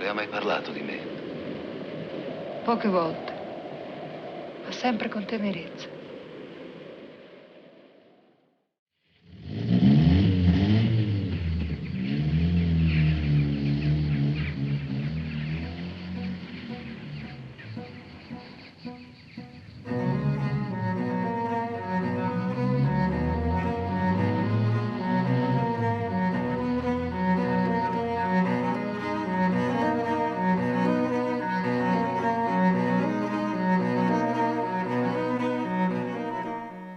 Le ha mai parlato di me? Poche volte, ma sempre con tenerezza.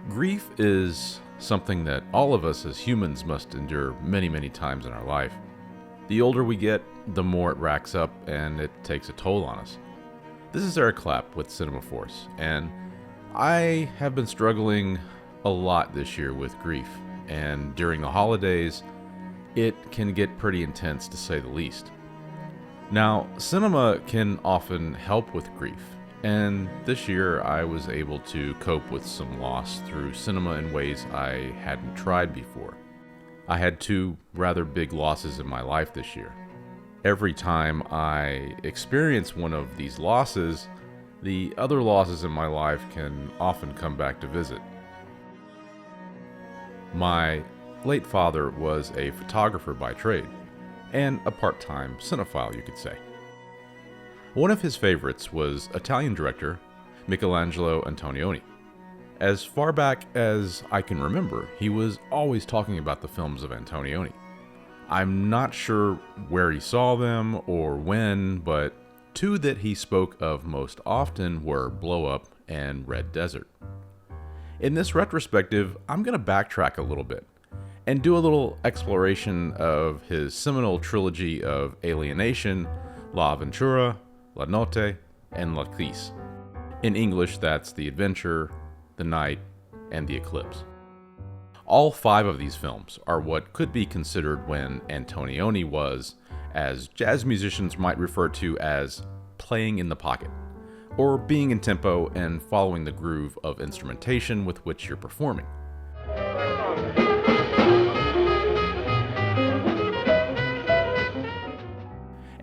Grief is something that all of us as humans must endure many, many times in our life. The older we get, the more it racks up and it takes a toll on us. This is Erik Clapp with Cinema Force, and I have been struggling a lot this year with grief, and during the holidays, it can get pretty intense to say the least. Now, cinema can often help with grief, and this year I was able to cope with some loss through cinema in ways I hadn't tried before. I had two rather big losses in my life this year. Every time I experience one of these losses, the other losses in my life can often come back to visit. My late father was a photographer by trade, and a part-time cinephile, you could say. One of his favorites was Italian director Michelangelo Antonioni. As far back as I can remember, he was always talking about the films of Antonioni. I'm not sure where he saw them or when, but two that he spoke of most often were Blowup and Red Desert. In this retrospective, I'm going to backtrack a little bit and do a little exploration of his seminal trilogy of Alienation, La Aventura, La Notte, and La Crise. In English, that's The Adventure, The Night, and The Eclipse. All five of these films are what could be considered when Antonioni was, as jazz musicians might refer to as playing in the pocket, or being in tempo and following the groove of instrumentation with which you're performing.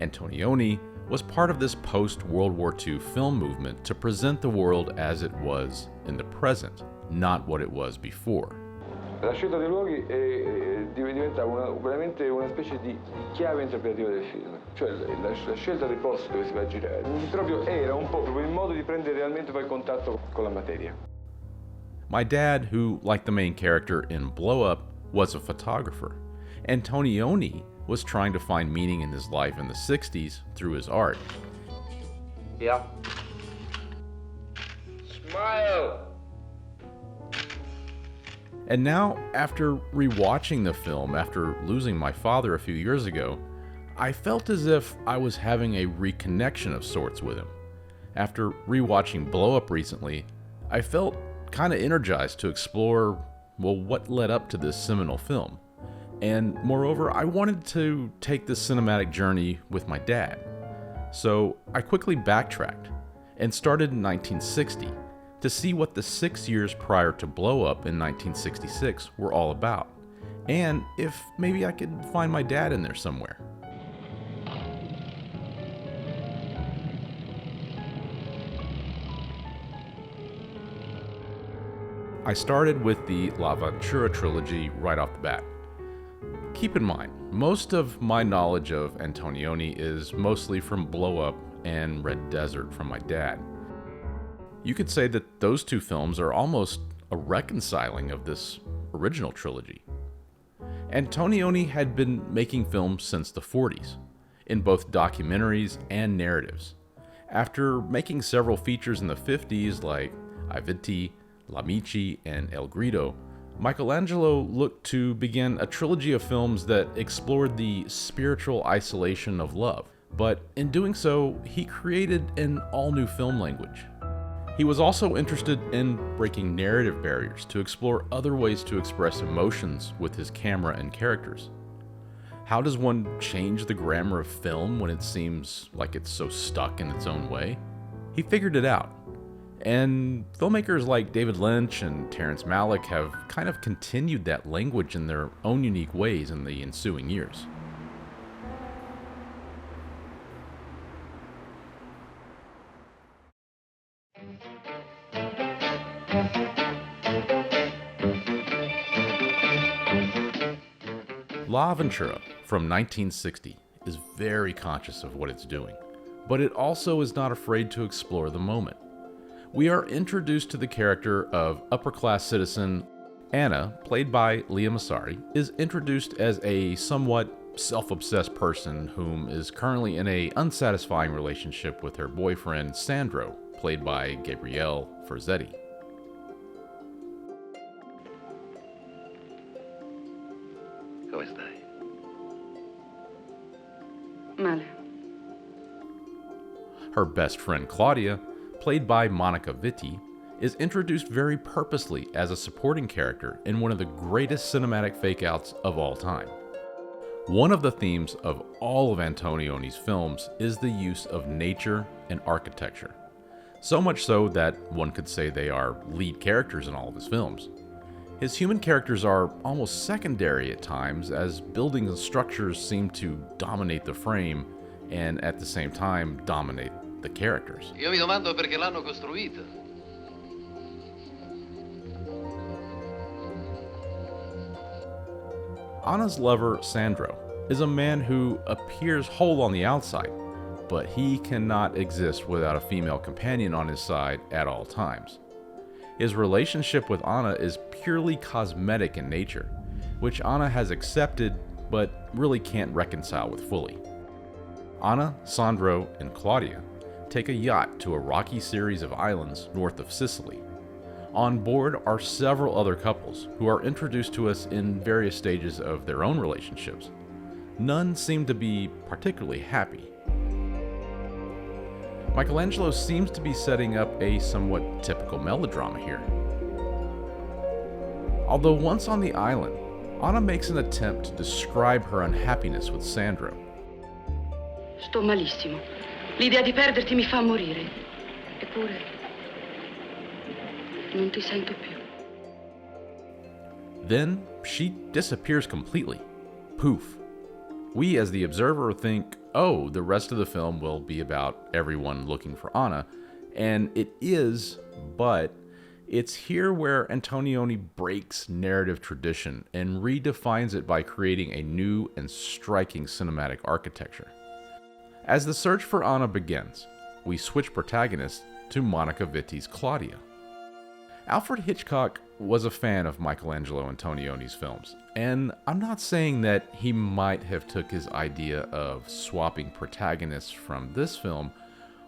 Antonioni was part of this post-World War II film movement to present the world as it was in the present, not what it was before. La scelta dei luoghi diventa veramente una specie di chiave interpretativa del film, cioè la scelta dei posti dove si va a girare. Proprio era un po' proprio il modo di prendere realmente poi contatto con la materia. My dad, who, like the main character in Blowup, was a photographer. Antonioni was trying to find meaning in his life in the 60s through his art. Yeah. Smile! And now, after rewatching the film after losing my father a few years ago, I felt as if I was having a reconnection of sorts with him. After rewatching Blowup recently, I felt kind of energized to explore, well, what led up to this seminal film. And moreover, I wanted to take this cinematic journey with my dad. So I quickly backtracked and started in 1960 to see what the 6 years prior to Blowup in 1966 were all about, and if maybe I could find my dad in there somewhere. I started with the La Ventura trilogy right off the bat. Keep in mind, most of my knowledge of Antonioni is mostly from Blowup and Red Desert from my dad. You could say that those two films are almost a reconciling of this original trilogy. Antonioni had been making films since the 40s, in both documentaries and narratives. After making several features in the 50s like I Vitti, L'Amici, and El Grido, Michelangelo looked to begin a trilogy of films that explored the spiritual isolation of love. But in doing so, he created an all-new film language. He was also interested in breaking narrative barriers to explore other ways to express emotions with his camera and characters. How does one change the grammar of film when it seems like it's so stuck in its own way? He figured it out. And filmmakers like David Lynch and Terrence Malick have kind of continued that language in their own unique ways in the ensuing years. La Ventura from 1960 is very conscious of what it's doing, but it also is not afraid to explore the moment. We are introduced to the character of upper-class citizen Anna, played by Leah Massari, is introduced as a somewhat self-obsessed person whom is currently in an unsatisfying relationship with her boyfriend Sandro, played by Gabriele Forzetti. Come stai? Male. Her best friend Claudia, played by Monica Vitti, is introduced very purposely as a supporting character in one of the greatest cinematic fake-outs of all time. One of the themes of all of Antonioni's films is the use of nature and architecture. So much so that one could say they are lead characters in all of his films. His human characters are almost secondary at times, as buildings and structures seem to dominate the frame and at the same time dominate the characters. Io mi domando perché l'hanno costruita. Anna's lover, Sandro, is a man who appears whole on the outside, but he cannot exist without a female companion on his side at all times. His relationship with Anna is purely cosmetic in nature, which Anna has accepted but really can't reconcile with fully. Anna, Sandro, and Claudia take a yacht to a rocky series of islands north of Sicily. On board are several other couples who are introduced to us in various stages of their own relationships. None seem to be particularly happy. Michelangelo seems to be setting up a somewhat typical melodrama here. Although once on the island, Anna makes an attempt to describe her unhappiness with Sandro. Sto malissimo. L'idea di perderti mi fa morire. Eppure non ti sento più. Then she disappears completely. Poof. We as the observer think, oh, the rest of the film will be about everyone looking for Anna, and it is, but it's here where Antonioni breaks narrative tradition and redefines it by creating a new and striking cinematic architecture. As the search for Anna begins, we switch protagonists to Monica Vitti's Claudia. Alfred Hitchcock was a fan of Michelangelo Antonioni's films, and I'm not saying that he might have took his idea of swapping protagonists from this film,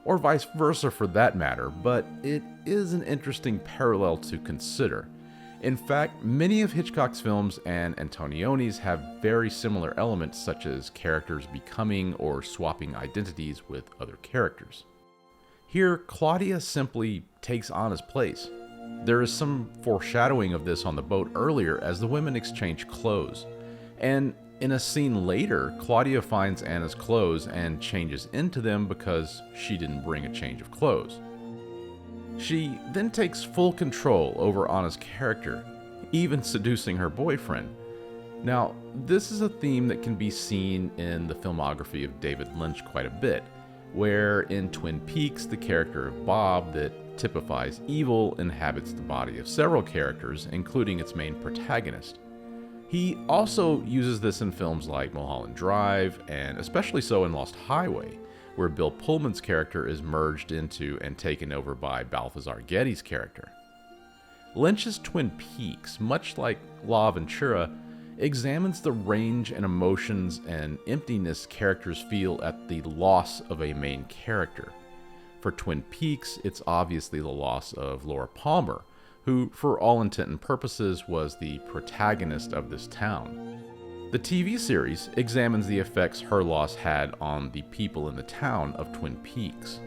or vice versa for that matter, but it is an interesting parallel to consider. In fact, many of Hitchcock's films and Antonioni's have very similar elements, such as characters becoming or swapping identities with other characters. Here, Claudia simply takes Anna's place. There is some foreshadowing of this on the boat earlier as the women exchange clothes. And in a scene later, Claudia finds Anna's clothes and changes into them because she didn't bring a change of clothes. She then takes full control over Anna's character, even seducing her boyfriend. Now, this is a theme that can be seen in the filmography of David Lynch quite a bit, where in Twin Peaks, the character of Bob that typifies evil inhabits the body of several characters, including its main protagonist. He also uses this in films like Mulholland Drive, and especially so in Lost Highway, where Bill Pullman's character is merged into and taken over by Balthazar Getty's character. Lynch's Twin Peaks, much like La Ventura, examines the range and emotions and emptiness characters feel at the loss of a main character. For Twin Peaks, it's obviously the loss of Laura Palmer, who, for all intent and purposes, was the protagonist of this town. The TV series examines the effects her loss had on the people in the town of Twin Peaks.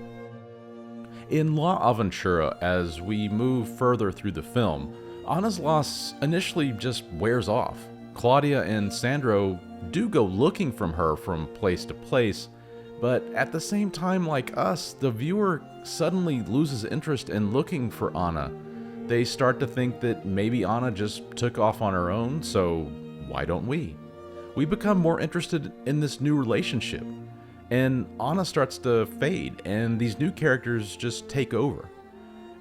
In La Ventura, as we move further through the film, Anna's loss initially just wears off. Claudia and Sandro do go looking for her from place to place, but at the same time, like us, the viewer suddenly loses interest in looking for Anna. They start to think that maybe Anna just took off on her own, so why don't we? We become more interested in this new relationship, and Anna starts to fade, and these new characters just take over.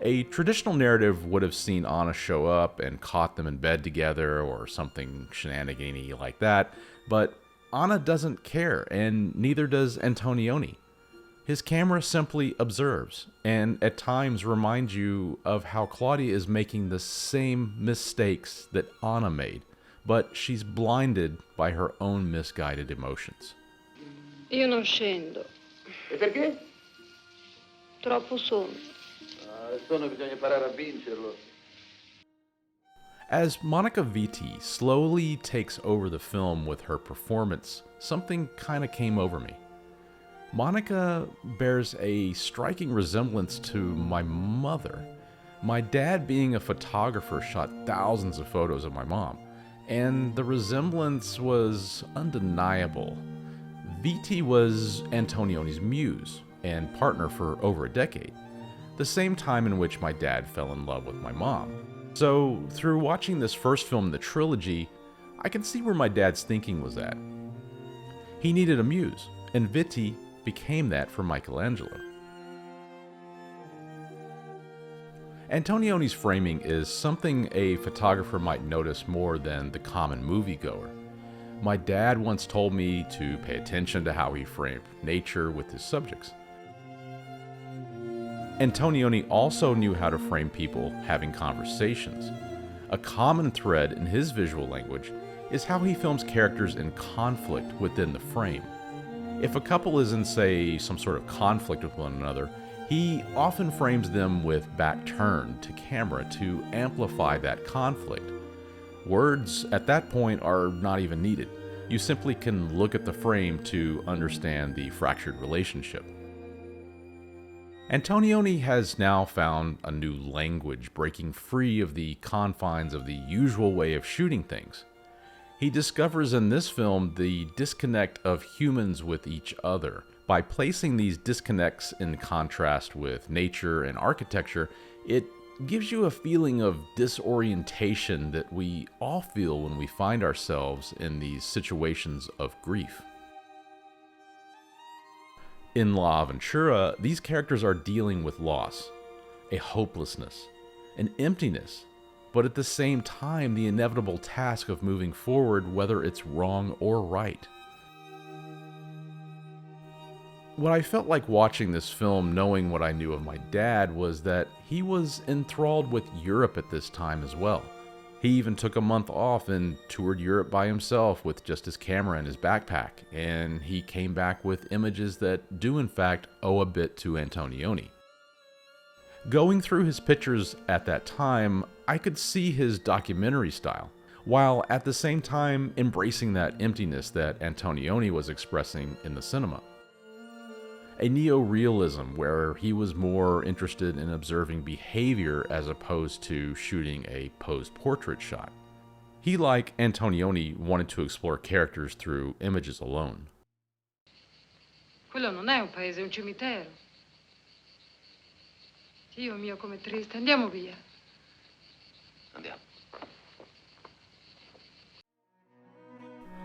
A traditional narrative would have seen Anna show up and caught them in bed together or something shenanigan-y like that, but Anna doesn't care, and neither does Antonioni. His camera simply observes, and at times reminds you of how Claudia is making the same mistakes that Anna made, but she's blinded by her own misguided emotions. Io non scendo. E perché? Troppo sonno. Il sonno bisogna imparare a vincerlo. As Monica Vitti slowly takes over the film with her performance, something kind of came over me. Monica bears a striking resemblance to my mother. My dad, being a photographer, shot thousands of photos of my mom, and the resemblance was undeniable. Vitti was Antonioni's muse and partner for over a decade, the same time in which my dad fell in love with my mom. So, through watching this first film in the trilogy, I can see where my dad's thinking was at. He needed a muse, and Vitti became that for Michelangelo. Antonioni's framing is something a photographer might notice more than the common moviegoer. My dad once told me to pay attention to how he framed nature with his subjects. Antonioni also knew how to frame people having conversations. A common thread in his visual language is how he films characters in conflict within the frame. If a couple is in, say, some sort of conflict with one another, he often frames them with back turned to camera to amplify that conflict. Words at that point are not even needed. You simply can look at the frame to understand the fractured relationship. Antonioni has now found a new language, breaking free of the confines of the usual way of shooting things. He discovers in this film the disconnect of humans with each other. By placing these disconnects in contrast with nature and architecture, it gives you a feeling of disorientation that we all feel when we find ourselves in these situations of grief. In La Aventura, these characters are dealing with loss, a hopelessness, an emptiness, but at the same time the inevitable task of moving forward, whether it's wrong or right. What I felt like watching this film, knowing what I knew of my dad, was that he was enthralled with Europe at this time as well. He even took a month off and toured Europe by himself with just his camera and his backpack, and he came back with images that do in fact owe a bit to Antonioni. Going through his pictures at that time, I could see his documentary style, while at the same time embracing that emptiness that Antonioni was expressing in the cinema. A neo-realism where he was more interested in observing behavior as opposed to shooting a posed portrait shot. He, like Antonioni, wanted to explore characters through images alone. Quello non è un paese, è un cimitero. Dio mio, come triste. Andiamo via. Andiamo.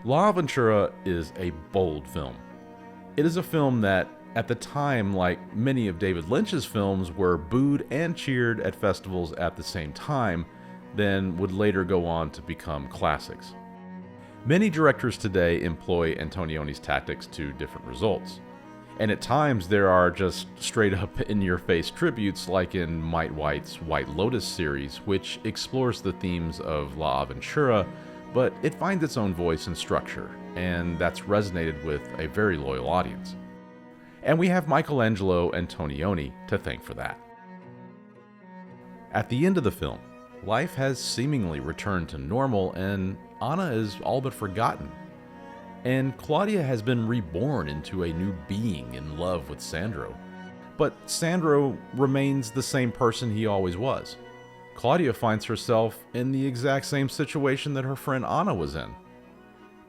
La Aventura is a bold film. It is a film that, at the time, like many of David Lynch's films, were booed and cheered at festivals at the same time, then would later go on to become classics. Many directors today employ Antonioni's tactics to different results. And at times there are just straight up in-your-face tributes like in Mike White's White Lotus series, which explores the themes of La Aventura, but it finds its own voice and structure, and that's resonated with a very loyal audience. And we have Michelangelo Antonioni to thank for that. At the end of the film, life has seemingly returned to normal and Anna is all but forgotten. And Claudia has been reborn into a new being in love with Sandro. But Sandro remains the same person he always was. Claudia finds herself in the exact same situation that her friend Anna was in.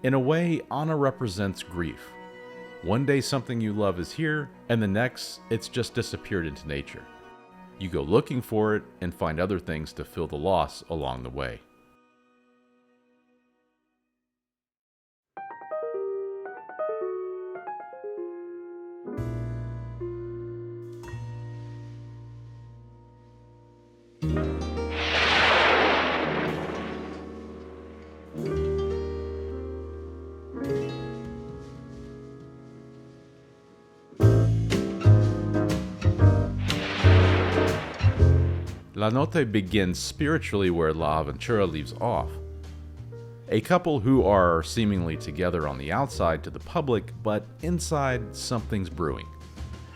In a way, Anna represents grief. One day something you love is here, and the next, it's just disappeared into nature. You go looking for it and find other things to fill the loss along the way. La Notte begins spiritually where La Aventura leaves off. A couple who are seemingly together on the outside to the public, but inside something's brewing.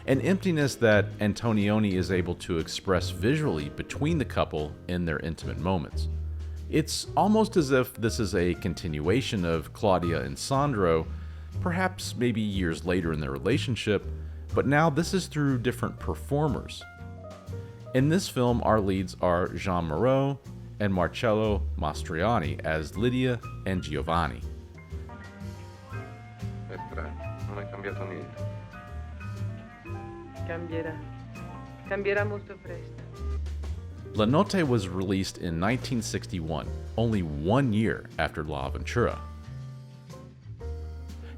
An emptiness that Antonioni is able to express visually between the couple in their intimate moments. It's almost as if this is a continuation of Claudia and Sandro, perhaps maybe years later in their relationship, but now this is through different performers. In this film, our leads are Jean Moreau and Marcello Mastroianni as Lydia and Giovanni. Petra, non è cambiato niente. Cambierà molto presto. La Notte was released in 1961, only 1 year after La Aventura.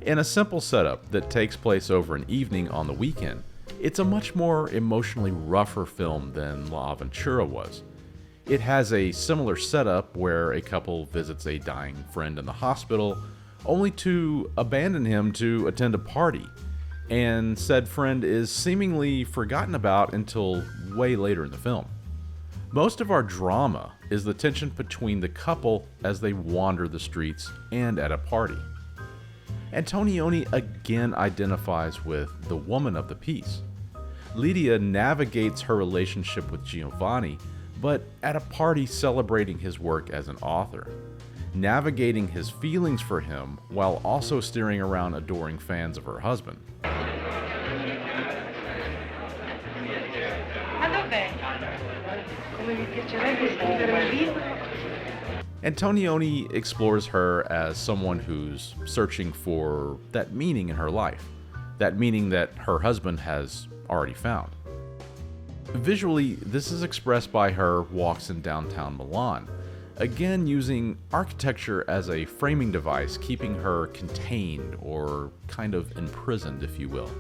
In a simple setup that takes place over an evening on the weekend, it's a much more emotionally rougher film than La Aventura was. It has a similar setup where a couple visits a dying friend in the hospital, only to abandon him to attend a party, and said friend is seemingly forgotten about until way later in the film. Most of our drama is the tension between the couple as they wander the streets and at a party. Antonioni again identifies with the woman of the piece. Lydia navigates her relationship with Giovanni, but at a party celebrating his work as an author, navigating his feelings for him while also steering around adoring fans of her husband. Antonioni explores her as someone who's searching for that meaning in her life, that meaning that her husband has already found. Visually, this is expressed by her walks in downtown Milan, again using architecture as a framing device, keeping her contained or kind of imprisoned, if you will.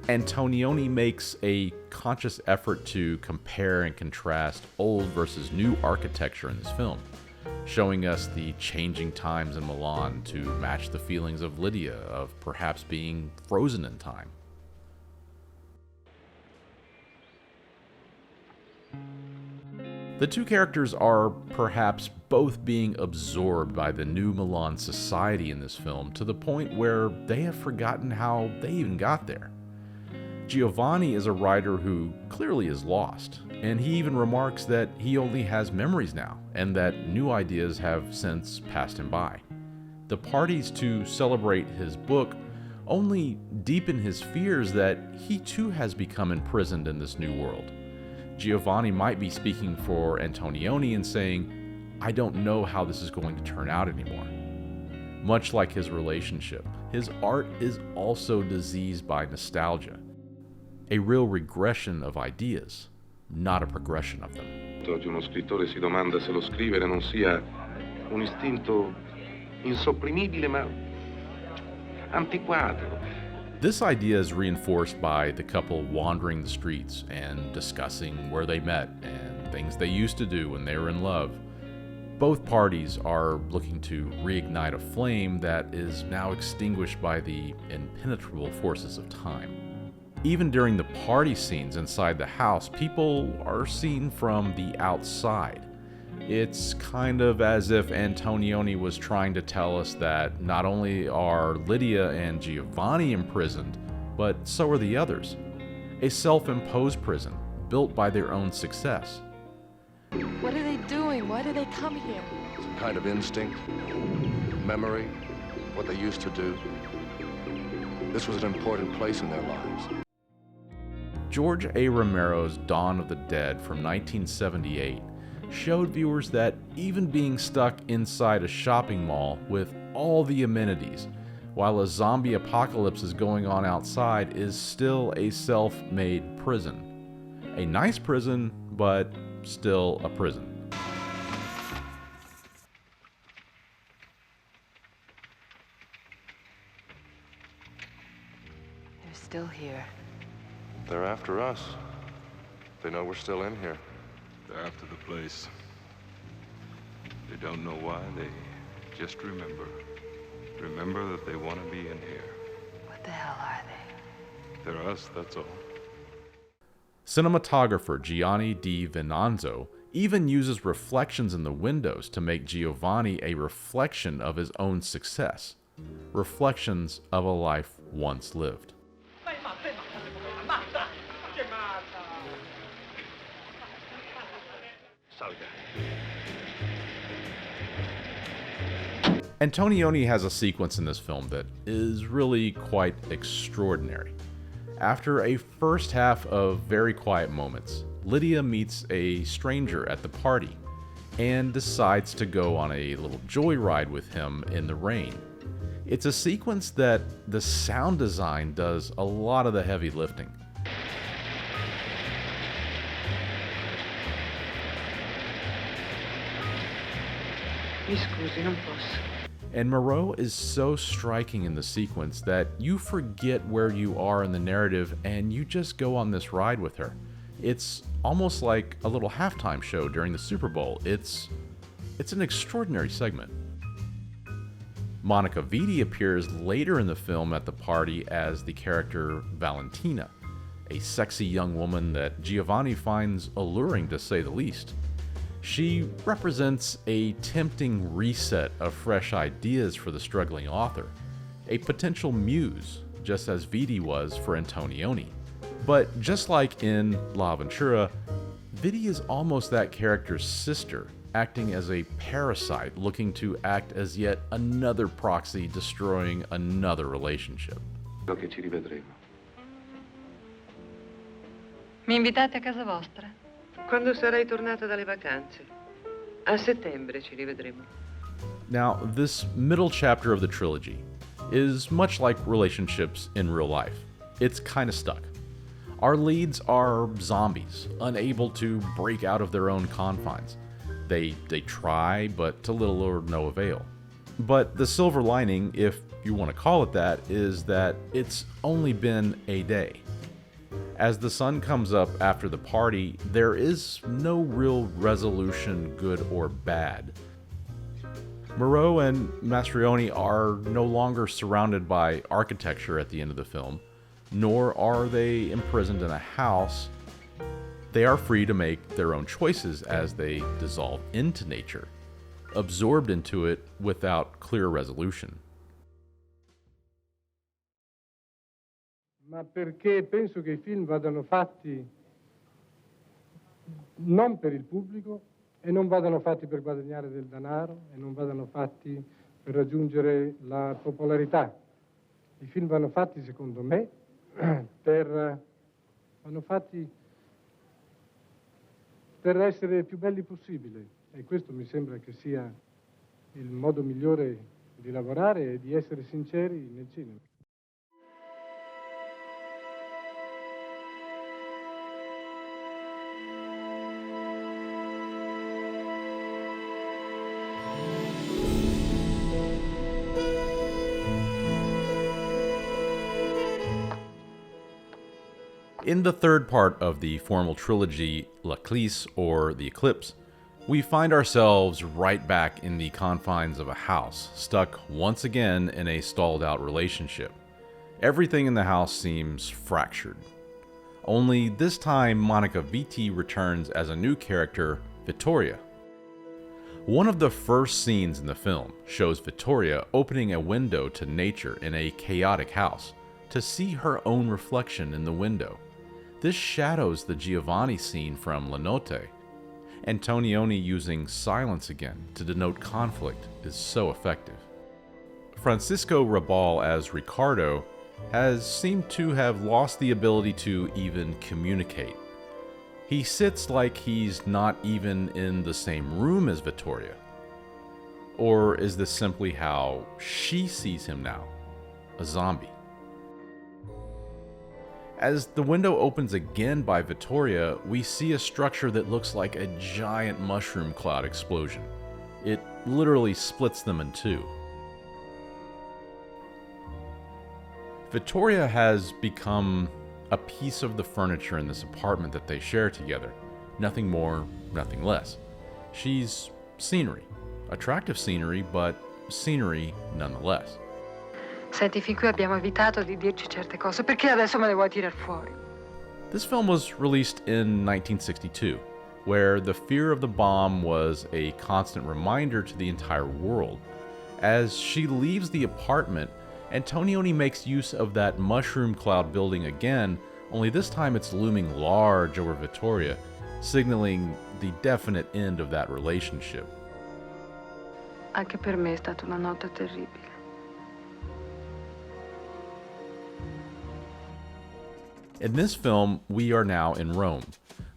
Antonioni makes a conscious effort to compare and contrast old versus new architecture in this film, showing us the changing times in Milan to match the feelings of Lydia of perhaps being frozen in time. The two characters are perhaps both being absorbed by the new Milan society in this film to the point where they have forgotten how they even got there. Giovanni is a writer who clearly is lost, and he even remarks that he only has memories now and that new ideas have since passed him by. The parties to celebrate his book only deepen his fears that he too has become imprisoned in this new world. Giovanni might be speaking for Antonioni and saying, I don't know how this is going to turn out anymore. Much like his relationship, his art is also diseased by nostalgia, a real regression of ideas, not a progression of them. Oggi uno scrittore si domanda se lo scrivere non sia un istinto insopprimibile ma antiquato. This idea is reinforced by the couple wandering the streets and discussing where they met and things they used to do when they were in love. Both parties are looking to reignite a flame that is now extinguished by the impenetrable forces of time. Even during the party scenes inside the house, people are seen from the outside. It's kind of as if Antonioni was trying to tell us that not only are Lydia and Giovanni imprisoned, but so are the others. A self-imposed prison, built by their own success. What are they doing? Why do they come here? Some kind of instinct, memory, what they used to do. This was an important place in their lives. George A. Romero's Dawn of the Dead from 1978 showed viewers that even being stuck inside a shopping mall with all the amenities, while a zombie apocalypse is going on outside, is still a self-made prison. A nice prison, but still a prison. They're still here. They're after us. They know we're still in here. They're after the place. They don't know why, they just remember. Remember that they want to be in here. What the hell are they? They're us, that's all. Cinematographer Gianni Di Venanzo even uses reflections in the windows to make Giovanni a reflection of his own success, reflections of a life once lived. Antonioni has a sequence in this film that is really quite extraordinary. After a first half of very quiet moments, Lydia meets a stranger at the party and decides to go on a little joyride with him in the rain. It's a sequence that the sound design does a lot of the heavy lifting. Mi scusi, non posso. And Moreau is so striking in the sequence that you forget where you are in the narrative and you just go on this ride with her. It's almost like a little halftime show during the Super Bowl. It's an extraordinary segment. Monica Vitti appears later in the film at the party as the character Valentina, a sexy young woman that Giovanni finds alluring to say the least. She represents a tempting reset of fresh ideas for the struggling author, a potential muse, just as Vitti was for Antonioni. But just like in L'Avventura, Vitti is almost that character's sister, acting as a parasite looking to act as yet another proxy destroying another relationship. Spero che ci rivedremo. Mi invitate a casa vostra? Quando sarai tornata dalle vacanze. A settembre ci rivedremo. Now, this middle chapter of the trilogy is much like relationships in real life. It's kind of stuck. Our leads are zombies, unable to break out of their own confines. They try, but to little or no avail. But the silver lining, if you want to call it that, is that it's only been a day. As the sun comes up after the party, there is no real resolution, good or bad. Moreau and Mastroianni are no longer surrounded by architecture at the end of the film, nor are they imprisoned in a house. They are free to make their own choices as they dissolve into nature, absorbed into it without clear resolution. Ma perché penso che i film vadano fatti non per il pubblico e non vadano fatti per guadagnare del denaro e non vadano fatti per raggiungere la popolarità. I film vanno fatti, secondo me, vanno fatti per essere più belli possibile, e questo mi sembra che sia il modo migliore di lavorare e di essere sinceri nel cinema. In the third part of the formal trilogy, L'Eclisse, or The Eclipse, we find ourselves right back in the confines of a house, stuck once again in a stalled-out relationship. Everything in the house seems fractured. Only this time, Monica Vitti returns as a new character, Vittoria. One of the first scenes in the film shows Vittoria opening a window to nature in a chaotic house to see her own reflection in the window. This shadows the Giovanni scene from La Notte. Antonioni using silence again to denote conflict is so effective. Francisco Rabal as Ricardo has seemed to have lost the ability to even communicate. He sits like he's not even in the same room as Vittoria. Or is this simply how she sees him now? A zombie. As the window opens again by Vittoria, we see a structure that looks like a giant mushroom cloud explosion. It literally splits them in two. Vittoria has become a piece of the furniture in this apartment that they share together. Nothing more, nothing less. She's scenery. Attractive scenery, but scenery nonetheless. Senti, fin qui abbiamo evitato di dirci certe cose. Perché adesso me le vuoi tirar fuori? This film was released in 1962. where the fear of the bomb was a constant reminder to the entire world. As she leaves the apartment, Antonioni makes use of that mushroom cloud building again, only this time it's looming large over Vittoria, signaling the definite end of that relationship. Anche per me è stata una notte terribile. In this film, we are now in Rome,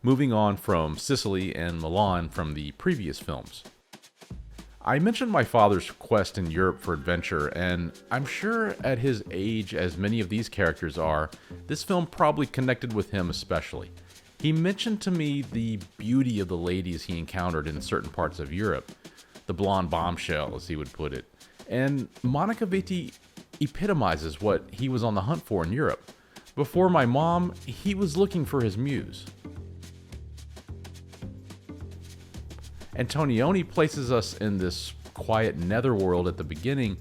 moving on from Sicily and Milan from the previous films. I mentioned my father's quest in Europe for adventure, and I'm sure at his age, as many of these characters are, this film probably connected with him especially. He mentioned to me the beauty of the ladies he encountered in certain parts of Europe, the blonde bombshell, as he would put it, and Monica Vitti epitomizes what he was on the hunt for in Europe. Before my mom, he was looking for his muse. Antonioni places us in this quiet netherworld at the beginning,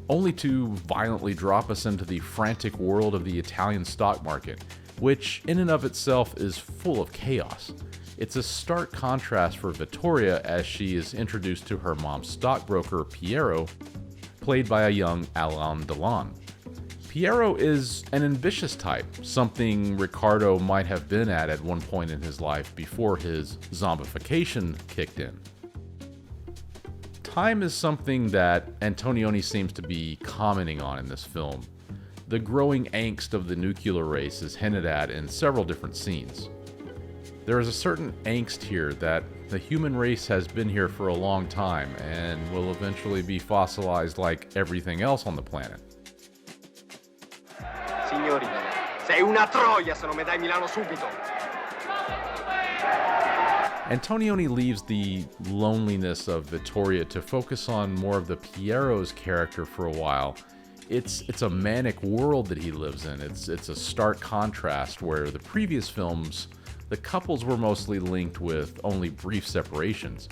only to violently drop us into the frantic world of the Italian stock market, which in and of itself is full of chaos. It's a stark contrast for Vittoria as she is introduced to her mom's stockbroker, Piero, played by a young Alain Delon. Piero is an ambitious type, something Riccardo might have been at one point in his life before his zombification kicked in. Time is something that Antonioni seems to be commenting on in this film. The growing angst of the nuclear race is hinted at in several different scenes. There is a certain angst here that the human race has been here for a long time and will eventually be fossilized like everything else on the planet. Signorina, sei una troia se non mi dai Milano subito. Antonioni leaves the loneliness of Vittoria to focus on more of the Piero's character for a while. It's a manic world that he lives in. It's a stark contrast where the previous films, the couples were mostly linked with only brief separations.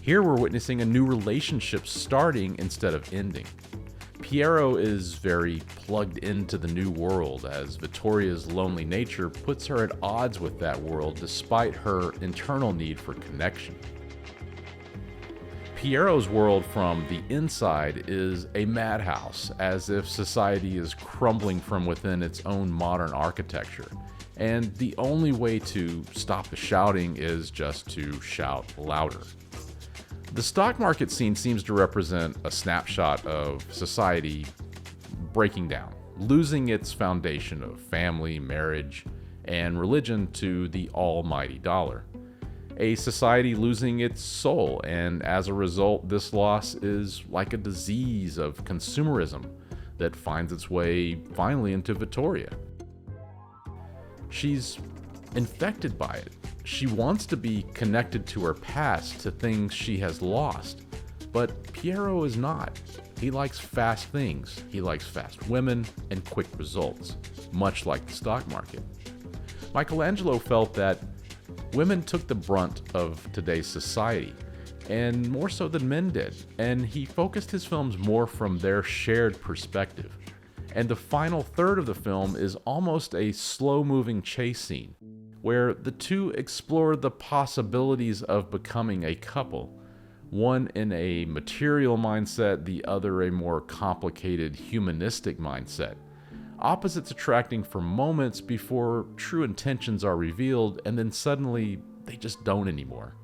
Here we're witnessing a new relationship starting instead of ending. Piero is very plugged into the new world, as Vittoria's lonely nature puts her at odds with that world despite her internal need for connection. Piero's world from the inside is a madhouse, as if society is crumbling from within its own modern architecture, and the only way to stop the shouting is just to shout louder. The stock market scene seems to represent a snapshot of society breaking down, losing its foundation of family, marriage, and religion to the almighty dollar. A society losing its soul, and as a result, this loss is like a disease of consumerism that finds its way finally into Vittoria. She's infected by it. She wants to be connected to her past, to things she has lost. But Piero is not. He likes fast things. He likes fast women and quick results, much like the stock market. Michelangelo felt that women took the brunt of today's society, and more so than men did, and he focused his films more from their shared perspective. And the final third of the film is almost a slow-moving chase scene, where the two explore the possibilities of becoming a couple, one in a material mindset, the other a more complicated humanistic mindset. Opposites attracting for moments before true intentions are revealed, and then suddenly they just don't anymore.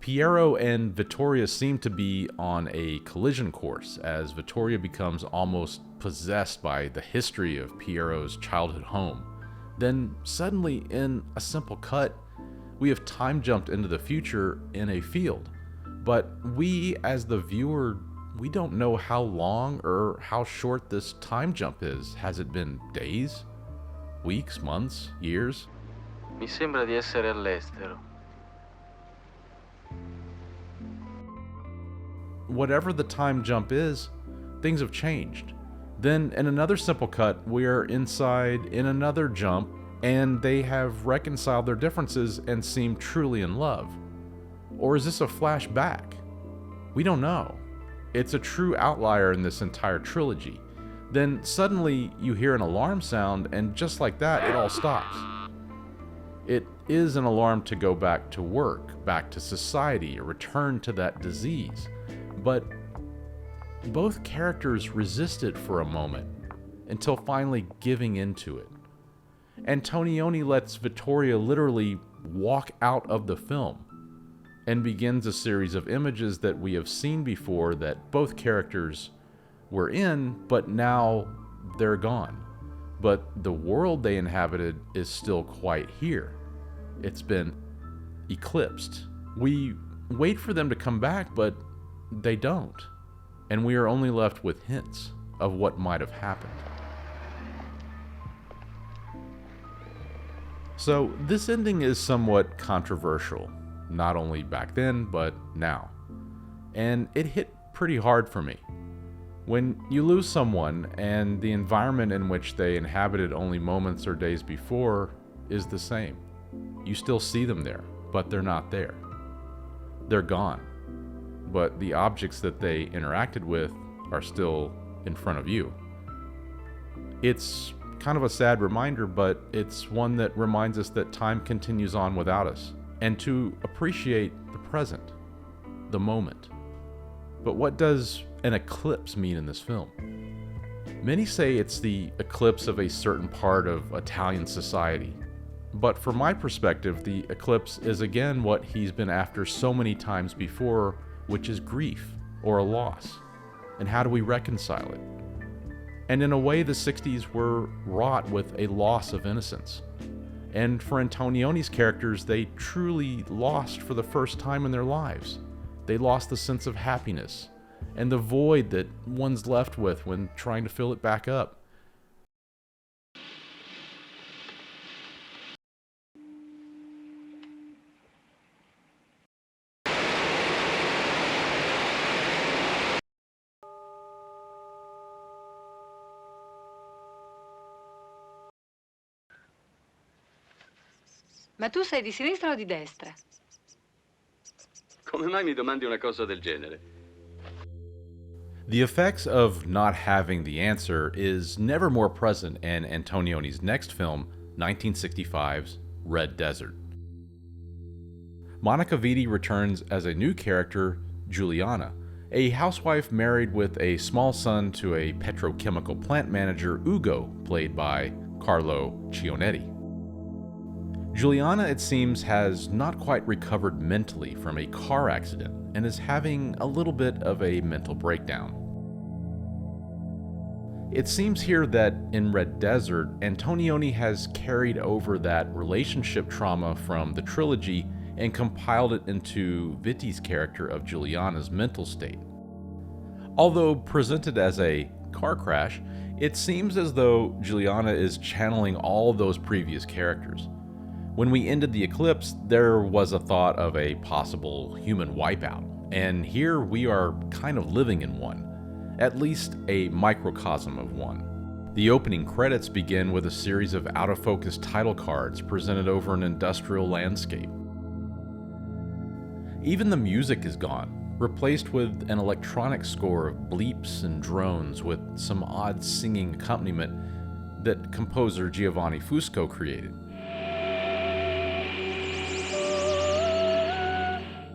Piero and Vittoria seem to be on a collision course, as Vittoria becomes almost possessed by the history of Piero's childhood home. Then suddenly, in a simple cut, we have time jumped into the future in a field. But we, as the viewer, we don't know how long or how short this time jump is. Has it been days? Weeks? Months? Years? Mi sembra di essere all'estero. Whatever the time jump is, things have changed. Then, in another simple cut, we're inside in another jump, and they have reconciled their differences and seem truly in love. Or is this a flashback? We don't know. It's a true outlier in this entire trilogy. Then suddenly you hear an alarm sound, and just like that, it all stops. It is an alarm to go back to work, back to society, a return to that disease. But both characters resist it for a moment, until finally giving into it. Antonioni lets Vittoria literally walk out of the film, and begins a series of images that we have seen before that both characters were in, but now they're gone. But the world they inhabited is still quite here. It's been eclipsed. We wait for them to come back, but they don't. And we are only left with hints of what might have happened. So this ending is somewhat controversial, not only back then, but now. And it hit pretty hard for me. When you lose someone and the environment in which they inhabited only moments or days before is the same. You still see them there, but they're not there. They're gone. But the objects that they interacted with are still in front of you. It's kind of a sad reminder, but it's one that reminds us that time continues on without us, and to appreciate the present, the moment. But what does an eclipse mean in this film? Many say it's the eclipse of a certain part of Italian society. But from my perspective, the eclipse is again what he's been after so many times before, which is grief or a loss. And how do we reconcile it? And in a way, the 60s were wrought with a loss of innocence. And for Antonioni's characters, they truly lost for the first time in their lives. They lost the sense of happiness and the void that one's left with when trying to fill it back up. Ma tu sei di sinistra o di destra? Come mai mi domandi una cosa del genere? The effects of not having the answer is never more present in Antonioni's next film, 1965's Red Desert. Monica Vitti returns as a new character, Giuliana, a housewife married with a small son to a petrochemical plant manager, Ugo, played by Carlo Cionetti. Giuliana, it seems, has not quite recovered mentally from a car accident and is having a little bit of a mental breakdown. It seems here that in Red Desert, Antonioni has carried over that relationship trauma from the trilogy and compiled it into Vitti's character of Giuliana's mental state. Although presented as a car crash, it seems as though Giuliana is channeling all those previous characters. When we ended the eclipse, there was a thought of a possible human wipeout, and here we are kind of living in one, at least a microcosm of one. The opening credits begin with a series of out-of-focus title cards presented over an industrial landscape. Even the music is gone, replaced with an electronic score of bleeps and drones with some odd singing accompaniment that composer Giovanni Fusco created.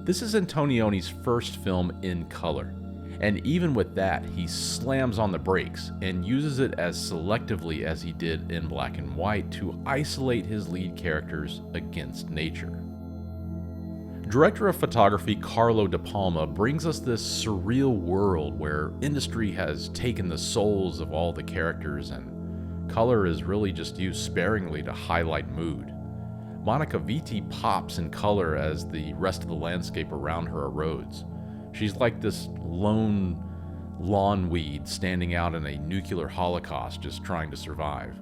This is Antonioni's first film in color, and even with that, he slams on the brakes and uses it as selectively as he did in black and white to isolate his lead characters against nature. Director of photography Carlo De Palma brings us this surreal world where industry has taken the souls of all the characters and color is really just used sparingly to highlight mood. Monica Vitti pops in color as the rest of the landscape around her erodes. She's like this lone lawn weed standing out in a nuclear holocaust just trying to survive.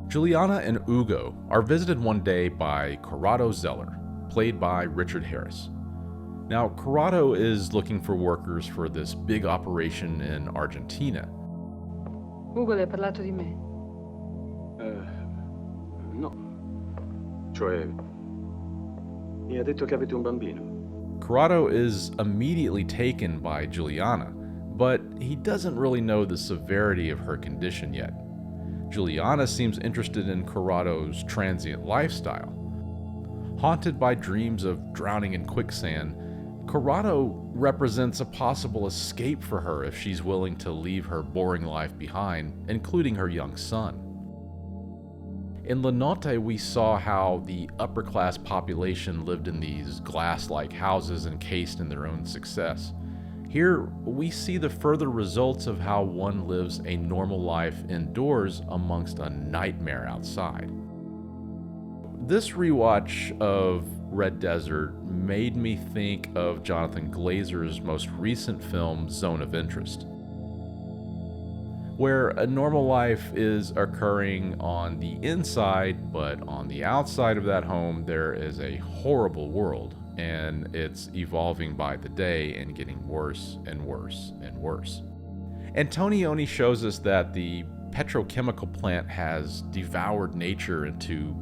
Giuliana and Ugo are visited one day by Corrado Zeller, played by Richard Harris. Now, Corrado is looking for workers for this big operation in Argentina. Ugo le ha parlato di me? No. Cioè, mi ha detto che avete un bambino. Corrado is immediately taken by Giuliana, but he doesn't really know the severity of her condition yet. Giuliana seems interested in Corrado's transient lifestyle. Haunted by dreams of drowning in quicksand, Corrado represents a possible escape for her if she's willing to leave her boring life behind, including her young son. In La Notte, we saw how the upper-class population lived in these glass-like houses encased in their own success. Here, we see the further results of how one lives a normal life indoors amongst a nightmare outside. This rewatch of Red Desert made me think of Jonathan Glazer's most recent film, Zone of Interest, where a normal life is occurring on the inside, but on the outside of that home there is a horrible world, and it's evolving by the day and getting worse and worse and worse. Antonioni shows us that the petrochemical plant has devoured nature into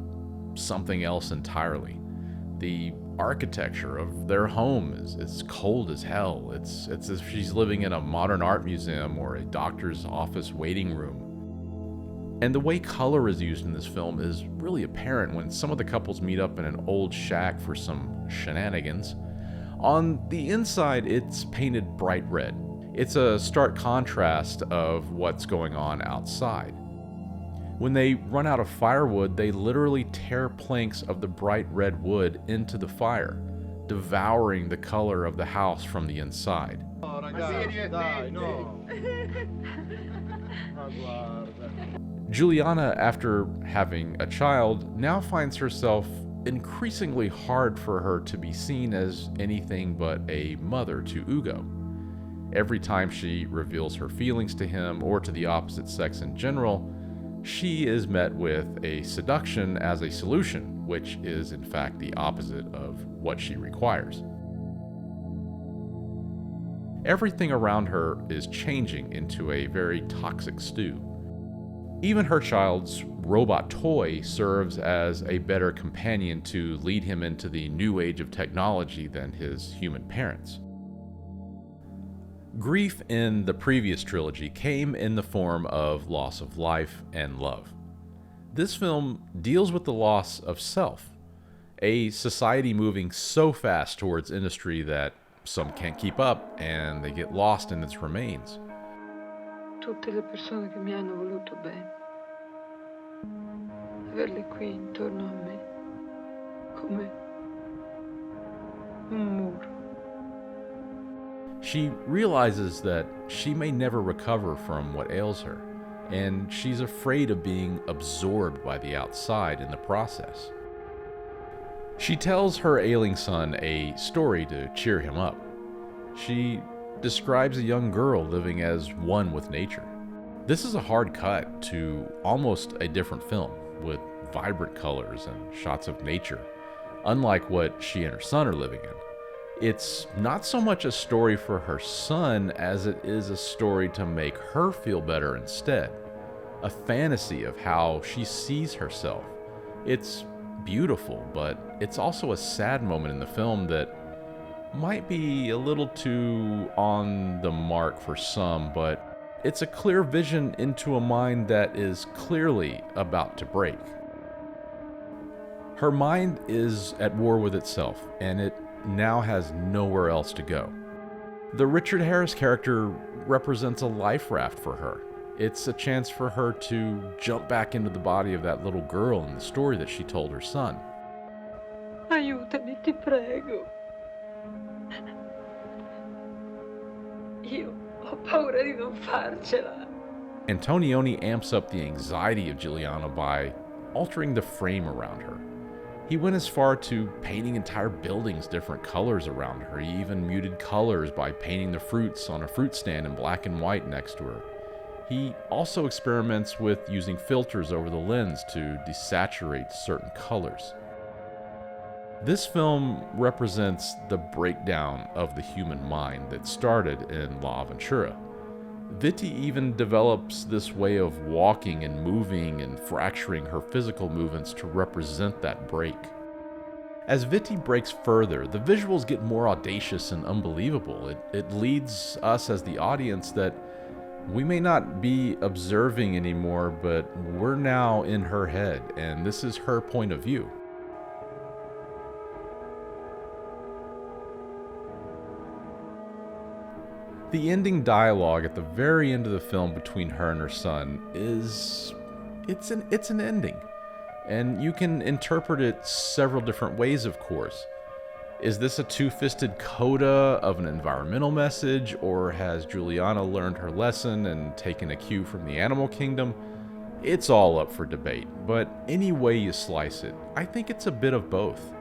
something else entirely. The architecture of their home is cold as hell. It's as if she's living in a modern art museum or a doctor's office waiting room. And the way color is used in this film is really apparent when some of the couples meet up in an old shack for some shenanigans. On the inside, it's painted bright red. It's a stark contrast of what's going on outside. When they run out of firewood, they literally tear planks of the bright red wood into the fire, devouring the color of the house from the inside. Giuliana, after having a child, now finds herself increasingly hard for her to be seen as anything but a mother to Ugo. Every time she reveals her feelings to him or to the opposite sex in general, she is met with a seduction as a solution, which is in fact the opposite of what she requires. Everything around her is changing into a very toxic stew. Even her child's robot toy serves as a better companion to lead him into the new age of technology than his human parents. Grief in the previous trilogy came in the form of loss of life and love. This film deals with the loss of self, a society moving so fast towards industry that some can't keep up and they get lost in its remains. Tutte le persone che mi hanno voluto bene, averle qui intorno a me, come un muro. She realizes that she may never recover from what ails her, and she's afraid of being absorbed by the outside in the process. She tells her ailing son a story to cheer him up. She describes a young girl living as one with nature. This is a hard cut to almost a different film, with vibrant colors and shots of nature, unlike what she and her son are living in. It's not so much a story for her son as it is a story to make her feel better instead. A fantasy of how she sees herself. It's beautiful, but it's also a sad moment in the film that might be a little too on the mark for some, but it's a clear vision into a mind that is clearly about to break. Her mind is at war with itself, and it now has nowhere else to go. The Richard Harris character represents a life raft for her. It's a chance for her to jump back into the body of that little girl in the story that she told her son. Aiutami, ti prego. Io ho paura di non farcela. Antonioni amps up the anxiety of Giuliana by altering the frame around her. He went as far to painting entire buildings different colors around her. He even muted colors by painting the fruits on a fruit stand in black and white next to her. He also experiments with using filters over the lens to desaturate certain colors. This film represents the breakdown of the human mind that started in La Ventura. Vitti even develops this way of walking and moving and fracturing her physical movements to represent that break. As Vitti breaks further, the visuals get more audacious and unbelievable. It leads us as the audience that We may not be observing anymore, but we're now in her head, and this is her point of view. The ending dialogue at the very end of the film between her and her son it's an ending. And you can interpret it several different ways, of course. Is this a two-fisted coda of an environmental message, or has Juliana learned her lesson and taken a cue from the animal kingdom? It's all up for debate, but any way you slice it, I think it's a bit of both.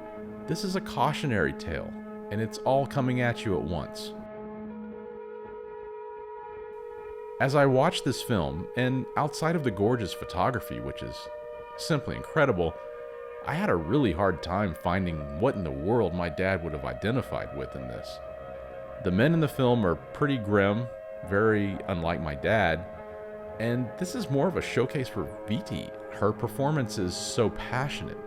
This is a cautionary tale, and it's all coming at you at once. As I watched this film, and outside of the gorgeous photography, which is simply incredible, I had a really hard time finding what in the world my dad would have identified with in this. The men in the film are pretty grim, very unlike my dad, and this is more of a showcase for Vitti. Her performance is so passionate.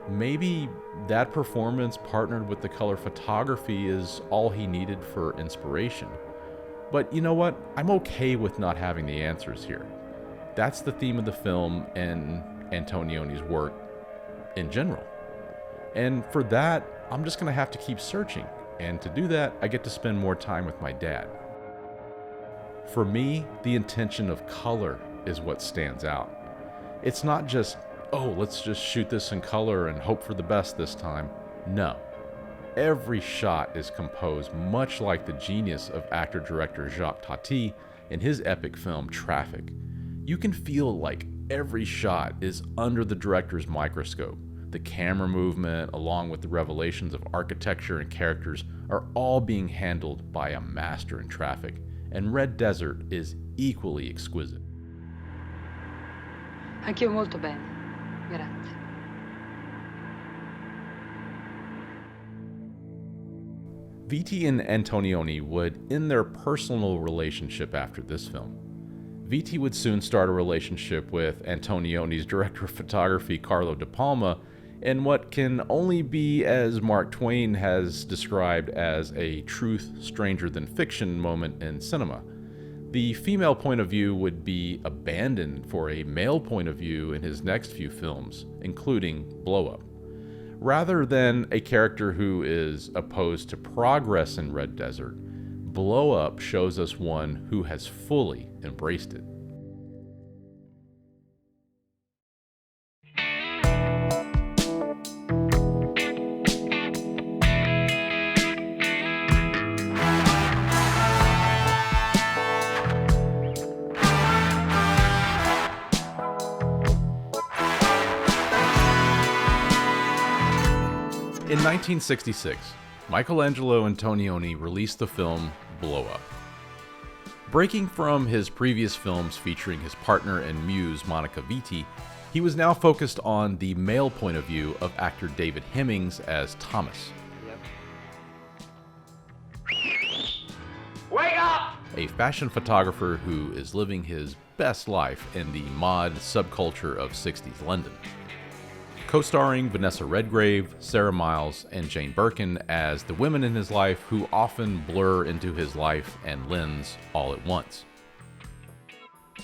Maybe that performance partnered with the color photography is all he needed for inspiration. But you know what? I'm okay with not having the answers here. That's the theme of the film and Antonioni's work in general. And for that, I'm just gonna have to keep searching. And to do that, I get to spend more time with my dad. For me, the intention of color is what stands out. It's not just, oh, let's just shoot this in color and hope for the best this time. No. Every shot is composed much like the genius of actor-director Jacques Tati in his epic film Traffic. You can feel like every shot is under the director's microscope. The camera movement, along with the revelations of architecture and characters, are all being handled by a master in Traffic, and Red Desert is equally exquisite. Anch'io molto bene. Grazie. Vitti and Antonioni would end their personal relationship after this film. Vitti would soon start a relationship with Antonioni's director of photography, Carlo De Palma, in what can only be, as Mark Twain has described, as a truth stranger than fiction moment in cinema. The female point of view would be abandoned for a male point of view in his next few films, including Blowup. Rather than a character who is opposed to progress in Red Desert, Blowup shows us one who has fully embraced it. In 1966, Michelangelo Antonioni released the film Blowup. Breaking from his previous films featuring his partner and muse Monica Vitti, he was now focused on the male point of view of actor David Hemmings as Thomas. Wake up! A fashion photographer who is living his best life in the mod subculture of 60s London. Co-starring Vanessa Redgrave, Sarah Miles, and Jane Birkin as the women in his life who often blur into his life and lens all at once.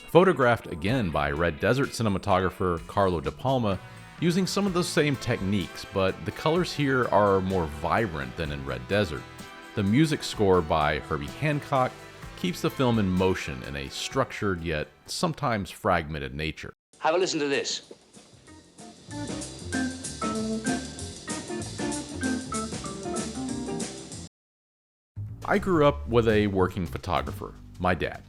Photographed again by Red Desert cinematographer Carlo De Palma, using some of those same techniques, but the colors here are more vibrant than in Red Desert. The music score by Herbie Hancock keeps the film in motion in a structured yet sometimes fragmented nature. Have a listen to this. I grew up with a working photographer, my dad.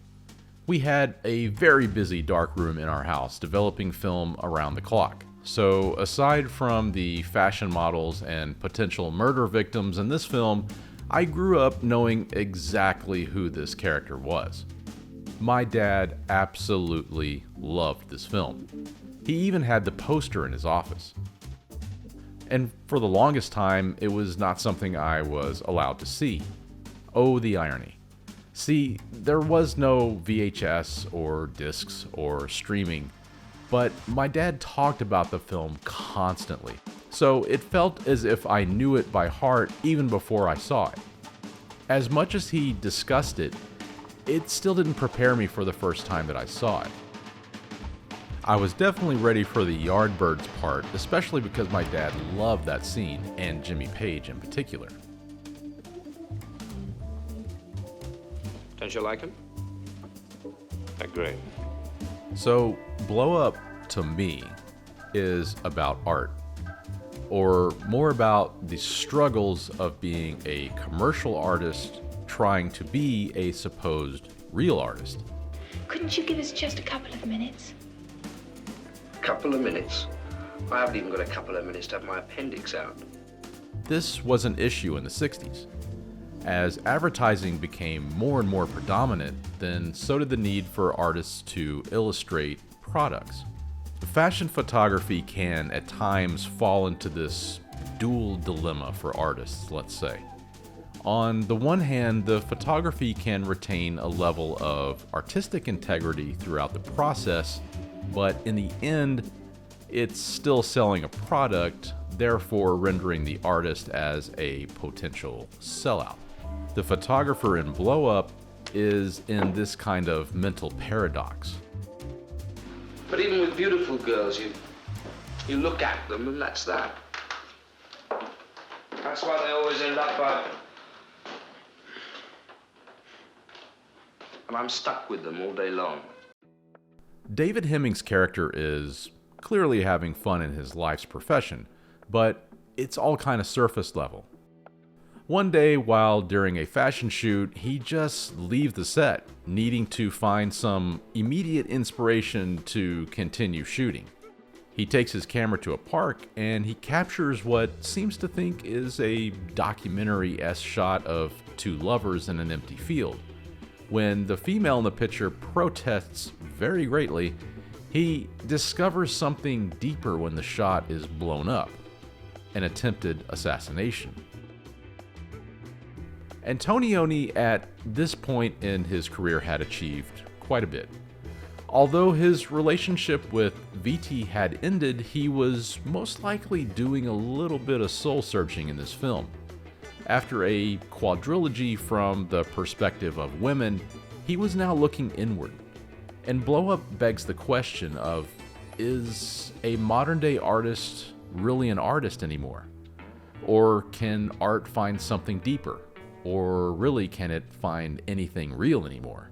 We had a very busy darkroom in our house, developing film around the clock. So aside from the fashion models and potential murder victims in this film, I grew up knowing exactly who this character was. My dad absolutely loved this film. He even had the poster in his office. And for the longest time, it was not something I was allowed to see. Oh, the irony. See, there was no VHS or discs or streaming, but my dad talked about the film constantly, so it felt as if I knew it by heart even before I saw it. As much as he discussed it, it still didn't prepare me for the first time that I saw it. I was definitely ready for the Yardbirds part, especially because my dad loved that scene, and Jimmy Page in particular. Don't you like him? They're great. So, Blowup, to me, is about art, or more about the struggles of being a commercial artist trying to be a supposed real artist. Couldn't you give us just a couple of minutes? Couple of minutes? I haven't even got a couple of minutes to have my appendix out. This was an issue in the 60s. As advertising became more and more predominant, then so did the need for artists to illustrate products. Fashion photography can at times fall into this dual dilemma for artists, let's say. On the one hand, the photography can retain a level of artistic integrity throughout the process, but in the end, it's still selling a product, therefore rendering the artist as a potential sellout. The photographer in Blowup is in this kind of mental paradox. But even with beautiful girls, you look at them and that's that. That's why they always end up by... And I'm stuck with them all day long. David Hemming's character is clearly having fun in his life's profession, but it's all kind of surface level. One day, while during a fashion shoot, he just leaves the set, needing to find some immediate inspiration to continue shooting. He takes his camera to a park and he captures what seems to think is a documentary-esque shot of two lovers in an empty field. When the female in the picture protests very greatly, he discovers something deeper when the shot is blown up, an attempted assassination. Antonioni at this point in his career had achieved quite a bit. Although his relationship with Vitti had ended, he was most likely doing a little bit of soul searching in this film. After a quadrilogy from the perspective of women, he was now looking inward. And Blowup begs the question of, is a modern-day artist really an artist anymore? Or can art find something deeper? Or really, can it find anything real anymore?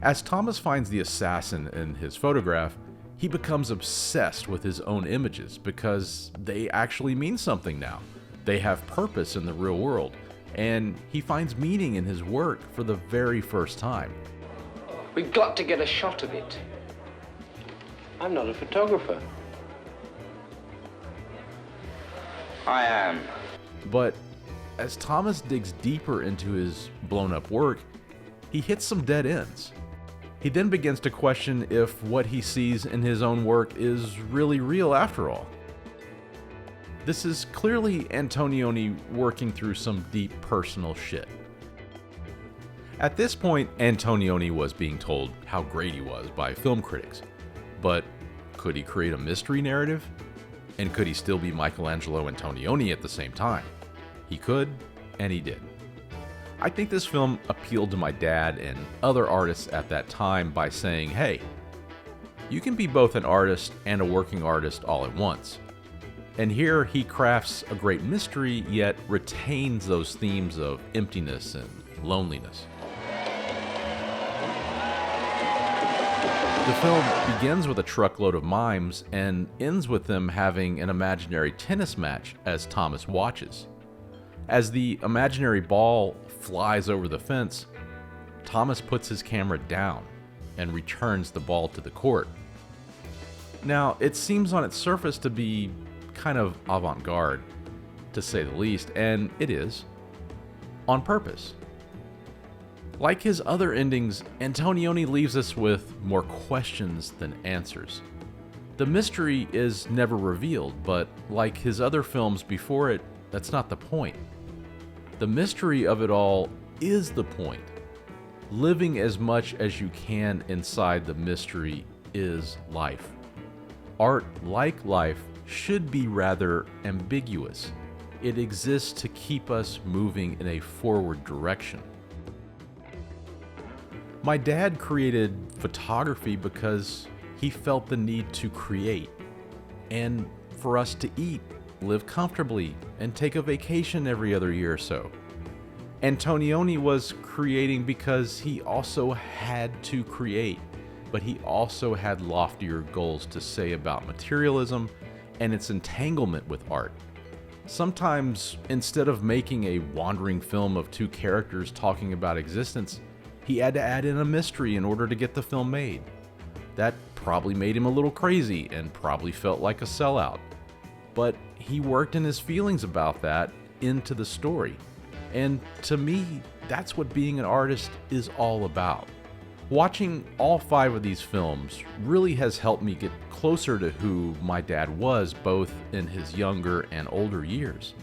As Thomas finds the assassin in his photograph, he becomes obsessed with his own images because they actually mean something now. They have purpose in the real world, and he finds meaning in his work for the very first time. We've got to get a shot of it. I'm not a photographer. I am. But as Thomas digs deeper into his blown-up work, he hits some dead ends. He then begins to question if what he sees in his own work is really real after all. This is clearly Antonioni working through some deep personal shit. At this point, Antonioni was being told how great he was by film critics. But could he create a mystery narrative? And could he still be Michelangelo Antonioni at the same time? He could, and he did. I think this film appealed to my dad and other artists at that time by saying, hey, you can be both an artist and a working artist all at once. And here he crafts a great mystery, yet retains those themes of emptiness and loneliness. The film begins with a truckload of mimes and ends with them having an imaginary tennis match as Thomas watches. As the imaginary ball flies over the fence, Thomas puts his camera down and returns the ball to the court. Now, it seems on its surface to be kind of avant-garde, to say the least, and it is, on purpose. Like his other endings, Antonioni leaves us with more questions than answers. The mystery is never revealed, but like his other films before it, that's not the point. The mystery of it all is the point. Living as much as you can inside the mystery is life. Art, like life, should be rather ambiguous. It exists to keep us moving in a forward direction. My dad created photography because he felt the need to create, and for us to eat, live comfortably, and take a vacation every other year or so. Antonioni was creating because he also had to create, but he also had loftier goals to say about materialism and its entanglement with art. Sometimes, instead of making a wandering film of two characters talking about existence, he had to add in a mystery in order to get the film made. That probably made him a little crazy and probably felt like a sellout. But he worked in his feelings about that into the story. And to me, that's what being an artist is all about. Watching all 5 of these films really has helped me get closer to who my dad was, both in his younger and older years.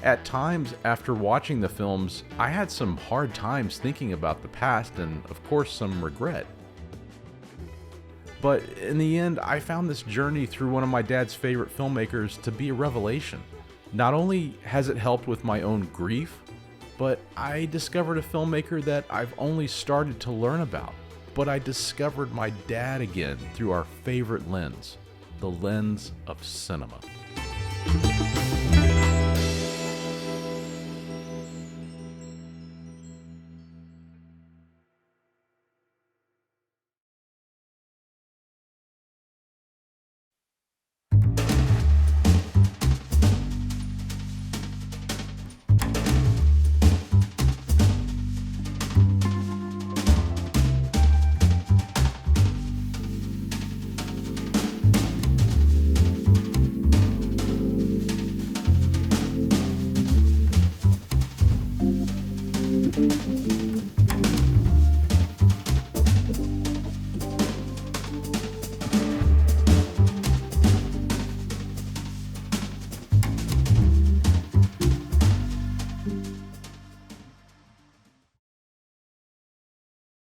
At times, after watching the films, I had some hard times thinking about the past and, of course, some regret. But in the end, I found this journey through one of my dad's favorite filmmakers to be a revelation. Not only has it helped with my own grief, but I discovered a filmmaker that I've only started to learn about. But I discovered my dad again through our favorite lens, the lens of cinema.